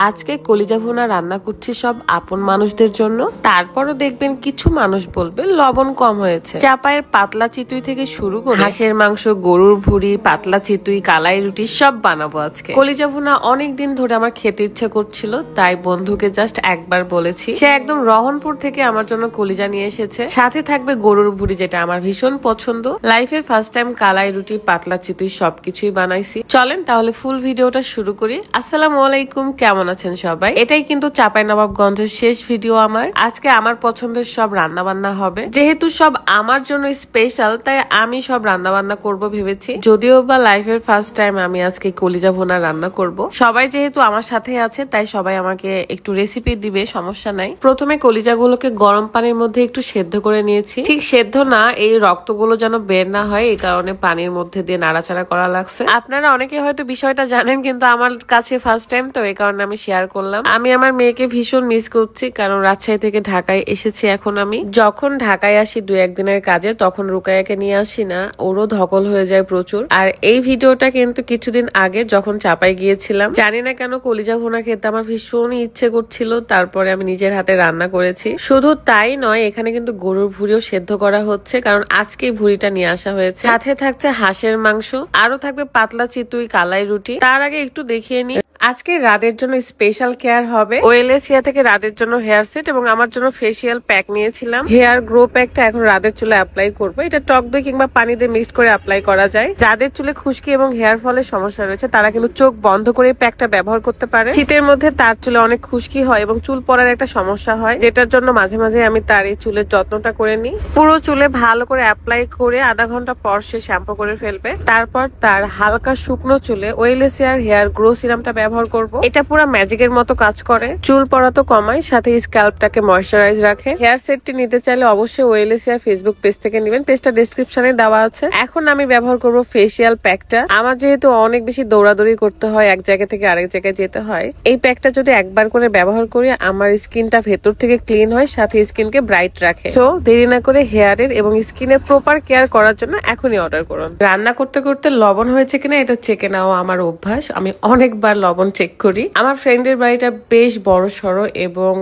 আজকে কলিজা ভুনা রান্না করছি সব আপন মানুষদের জন্য। তারপরও দেখবেন কিছু মানুষ বলবে লবণ কম হয়েছে। চাপায়ের পাতলা চিতুই থেকে শুরু করে হাঁসের মাংস, গরুর ভুড়ি, পাতলা চিতুই, কালাই রুটি সব বানাবো আজকে। কলিজা ভুনা অনেকদিন ধরে আমার খেতে ইচ্ছে করছিল, তাই বন্ধুকে জাস্ট একবার বলেছি। সে একদম রহনপুর থেকে আমার জন্য কলিজা নিয়ে এসেছে, সাথে থাকবে গরুর ভুড়ি যেটা আমার ভীষণ পছন্দ। লাইফের ফার্স্ট টাইম কালাই রুটি, পাতলা চিতুই সবকিছুই বানাইছি। চলেন তাহলে ফুল ভিডিওটা শুরু করি। আসসালামু আলাইকুম, কেমন আছেন সবাই? এটাই কিন্তু চাঁপাইনবাবগঞ্জের শেষ ভিডিও আমার। আজকে আমার পছন্দের সব রান্না বান্না হবে, যেহেতু সব আমার জন্য স্পেশাল তাই আমি সব রান্না বান্না করব ভেবেছি। যদিও বা লাইফের ফার্স্ট টাইম আমি আজকে কলিজা ভুনা রান্না করব। সবাই যেহেতু আমার সাথে আছে তাই সবাই আমাকে একটু রেসিপি দিবে, সমস্যা নাই। প্রথমে কলিজাগুলোকে গরম পানির মধ্যে একটু সেদ্ধ করে নিয়েছি। ঠিক সেদ্ধ না, এই রক্তগুলো যেন বের না হয় এই কারণে পানির মধ্যে দিয়ে নাড়াচাড়া করা লাগছে। আপনারা অনেকে হয়তো বিষয়টা জানেন, কিন্তু আমার কাছে ফার্স্ট টাইম তো এই কারণে আমি শেয়ার করলাম। আমি আমার মেয়েকে ভীষণ মিস করছি, কারণ রাজশাহী থেকে ঢাকায় এসেছি এখন আমি। যখন ঢাকায় আসি দু একদিনের কাজে, তখন রুকায়াকে নিয়ে আসি না, ওরও ধকল হয়ে যায় প্রচুর। আর এই ভিডিওটা কিন্তু কিছুদিন আগে যখন চাপাই গিয়েছিলাম, জানি না কেন কলিজা ভুনা খেতে আমার ভীষণ ইচ্ছে করছিল, তারপরে আমি নিজের হাতে রান্না করেছি। শুধু তাই নয়, এখানে কিন্তু গরুর ভুড়িও সেদ্ধ করা হচ্ছে, কারণ আজকে ভুড়িটা নিয়ে আসা হয়েছে। সাথে থাকছে হাঁসের মাংস, আরো থাকবে পাতলা চিতুই, কালাই রুটি। তার আগে একটু দেখিয়ে নি আজকে রাতের জন্য স্পেশাল কেয়ার হবে। ওয়েলেসিয়া থেকে রাতের জন্য হেয়ার সেট এবং আমার জন্য ফেসিয়াল প্যাক নিয়েছিলাম। হেয়ার গ্রো প্যাকটা এখন রাতের চুলে অ্যাপ্লাই করবো। এটা টক দই কিংবা পানি দিয়ে মিক্সড করে অ্যাপ্লাই করা যায়। যাদের চুলে খুশকি এবং হেয়ার ফলের সমস্যা রয়েছে তারা কিন্তু চোখ বন্ধ করে প্যাকটা ব্যবহার করতে পারে। শীতের মধ্যে তার চুলে অনেক খুশকি হয় এবং চুল পড়ার একটা সমস্যা হয়, যেটার জন্য মাঝে মাঝে আমি তার এই চুলের যত্নটা করে নিই। পুরো চুলে ভালো করে অ্যাপ্লাই করে আধা ঘন্টা পর সে শ্যাম্পু করে ফেলবে। তারপর তার হালকা শুকনো চুলে ওয়েলেসিয়ার হেয়ার গ্রো সিরামটা ব্যবহার করব। এটা পুরো ম্যাজিকের মতো কাজ করে, চুল পড়া তো কমায়, সাথে স্ক্যাল্পটাকে ময়শ্চারাইজ রাখে। হেয়ার সেটটি নিতে চাইলে অবশ্যই ওয়েলেসিয়া ফেসবুক পেজ থেকে নেবেন, পেজটা ডেসক্রিপশনে দেওয়া আছে। এখন আমি ব্যবহার করব ফেসিয়াল প্যাকটা। আমার যেহেতু অনেক বেশি দৌড়াদৌড়ি করতে হয়, এক জায়গা থেকে আরেক জায়গায় যেতে হয়, এই প্যাকটা যদি একবার করে ব্যবহার করি আমার স্কিনটা ভেতর থেকে ক্লিন হয়, সাথে স্কিনকে ব্রাইট রাখে। সো দেরি না করে হেয়ারের এবং স্কিনের প্রপার কেয়ার করার জন্য এখনই অর্ডার করুন। রান্না করতে করতে লবণ হয়েছে কিনা এটা চেকে নেওয়া আমার অভ্যাস। আমি অনেকবার লবণ চেক করি। আমার ফ্রেন্ডের বাড়িটা বেশ বড় সড়ো এবং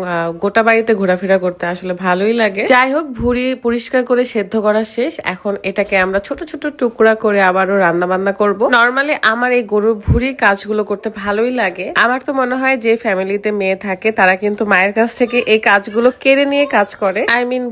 গোটা বাড়িতে ঘোরাফেরা করতে আসলে ভালোই লাগে। যাই হোক, ভুড়ি পরিষ্কার করে সেদ্ধ করা শেষ। এখন এটাকে আমরা ছোট ছোট টুকরা করে আবারও রান্না বান্না করব। নর্মালি আমার এই গরুর ভুড়ির কাজগুলো করতে ভালোই লাগে। আমার তো মনে হয় যে ফ্যামিলিতে মেয়ে থাকে তারা কিন্তু মায়ের কাছ থেকে এই কাজগুলো কেড়ে নিয়ে কাজ করে।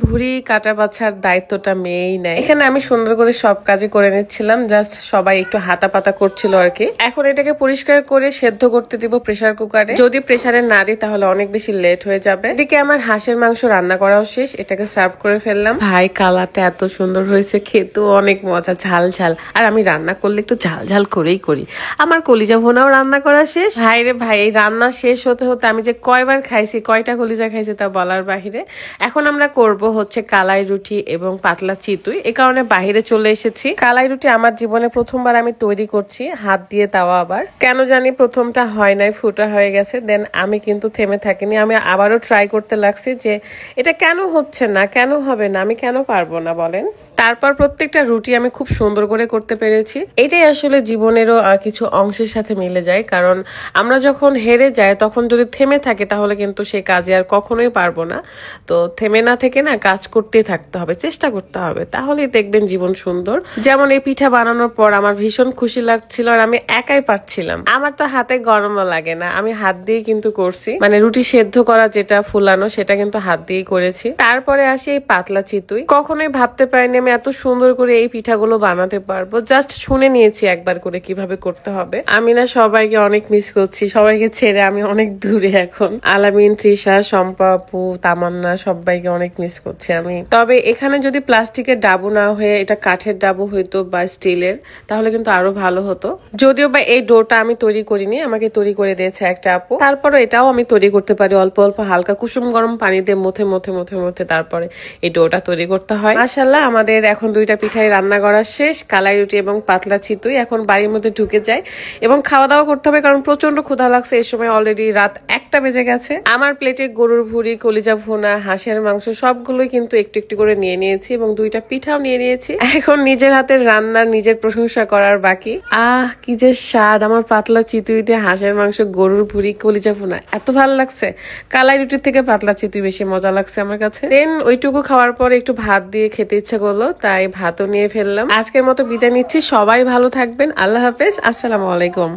ভুড়ি কাটা বাছার দায়িত্বটা মেয়েই নেয়। এখানে আমি সুন্দর করে সব কাজই করে নিচ্ছিলাম, জাস্ট সবাই একটু হাতা পাতা করছিল আর কি। এখন এটাকে পরিষ্কার করে সেদ্ধ করতে দিব প্রেসার কুকারে। যদি প্রেসারে না দিই তাহলে অনেক বেশি লেট হয়ে যাবে। এদিকে আমার হাঁসের মাংস রান্না করাও শেষ, এটাকে সার্ভ করে ফেললাম। ভাই, কালারটা এত সুন্দর হয়েছে, খেতেও অনেক মজা, ঝাল ঝাল। আর আমি রান্না করলে একটু ঝাল ঝাল করেই করি। আমার কলিজা ভুনাও রান্না করা শেষ। ভাই রে ভাই, এই রান্না শেষ হতে হতে আমি যে কয়বার খাইছি, কয়টা কলিজা খাইছি তা বলার বাহিরে। এখন আমরা করব হচ্ছে কালাই রুটি এবং পাতলা চিতুই। এই কারণে বাহিরে চলে এসেছি। কালাই রুটি আমার জীবনে প্রথমবার আমি তৈরি করছি, হাত দিয়ে, তাও আবার কেন জানি প্রথমটা হয় নাই, ফুটা হয়ে গেছে। দেন আমি কিন্তু থেমে থাকিনি, আমি আবারও ট্রাই করতে লাগছি যে এটা কেন হচ্ছে না, কেন হবে না, আমি কেন পারবো না বলেন। তারপর প্রত্যেকটা রুটি আমি খুব সুন্দর করে করতে পেরেছি। এটাই আসলে জীবনেরও কিছু অংশের সাথে মিলে যায়, কারণ আমরা যখন হেরে যাই তখন যদি থেমে থাকে তাহলে কিন্তু সেই কাজে আর কখনোই পারবো না। তো থেমে না থেকে না কাজ করতেই থাকতে হবে, চেষ্টা করতে হবে, তাহলেই দেখবেন জীবন সুন্দর। যেমন এই পিঠা বানানোর পর আমার ভীষণ খুশি লাগছিল, আর আমি একাই পারছিলাম। আমার তো হাতে গরমও লাগে না, আমি হাত দিয়ে কিন্তু করছি। মানে রুটি সেদ্ধ করা যেটা ফুলানো সেটা কিন্তু হাত দিয়েই করেছি। তারপরে আসি এই পাতলা চিতুই। কখনোই ভাবতে পারিনি আমি এত সুন্দর করে এই পিঠাগুলো বানাতে পারবো। জাস্ট শুনে নিয়েছি একবার করে কিভাবে করতে হবে। আমি না সবাইকে অনেক মিস করছি, সবাইকে ছেড়ে আমি অনেক দূরে এখন। আলামিন, তৃষা, শম্পা আপু, তামান্না সবাইকে অনেক মিস করছি আমি। তবে এখানে যদি প্লাস্টিকের ডাবু না হয়ে এটা কাঠের ডাবু হইতো বা স্টিলের, তাহলে কিন্তু আরো ভালো হতো। যদিও বা এই ডোটা আমি তৈরি করিনি, আমাকে তৈরি করে দিয়েছে একটা আপু। তারপরে এটাও আমি তৈরি করতে পারি, অল্প অল্প হালকা কুসুম গরম পানি দিয়ে মথে মথে মথে মথে তারপরে এই ডোটা তৈরি করতে হয়। মাশাআল্লাহ, আমাদের এখন দুইটা পিঠাই রান্না করা শেষ, কালাই রুটি এবং পাতলা চিতুই। এখন বাড়ির মধ্যে ঢুকে যায় এবং খাওয়া দাওয়া করতে হবে, কারণ প্রচন্ড ক্ষুধা লাগছে। এই সময় অলরেডি রাত 1 1টা বেজে গেছে। আমার প্লেটে গরুর ভুড়ি, কলিজা ভুনা, হাঁসের মাংস সবগুলোই কিন্তু একটু একটু করে নিয়ে নিয়েছি এবং 2টা পিঠাও নিয়ে নিয়েছি। এখন নিজের হাতের রান্নার নিজের প্রশংসা করার বাকি। কি যে স্বাদ! আমার পাতলা চিতুই দিয়ে হাঁসের মাংস, গরুর ভুড়ি, কলিজা ভুনা এত ভালো লাগছে। কালাই রুটির থেকে পাতলা চিতুই বেশি মজা লাগছে আমার কাছে। দেন ওইটুকু খাওয়ার পর একটু ভাত দিয়ে খেতে ইচ্ছা করলো, তাই ভাতও নিয়ে ফেললাম। আজকের মতো বিদায় নিচ্ছি। সবাই ভালো থাকবেন। আল্লাহ হাফেজ। আসসালামু আলাইকুম।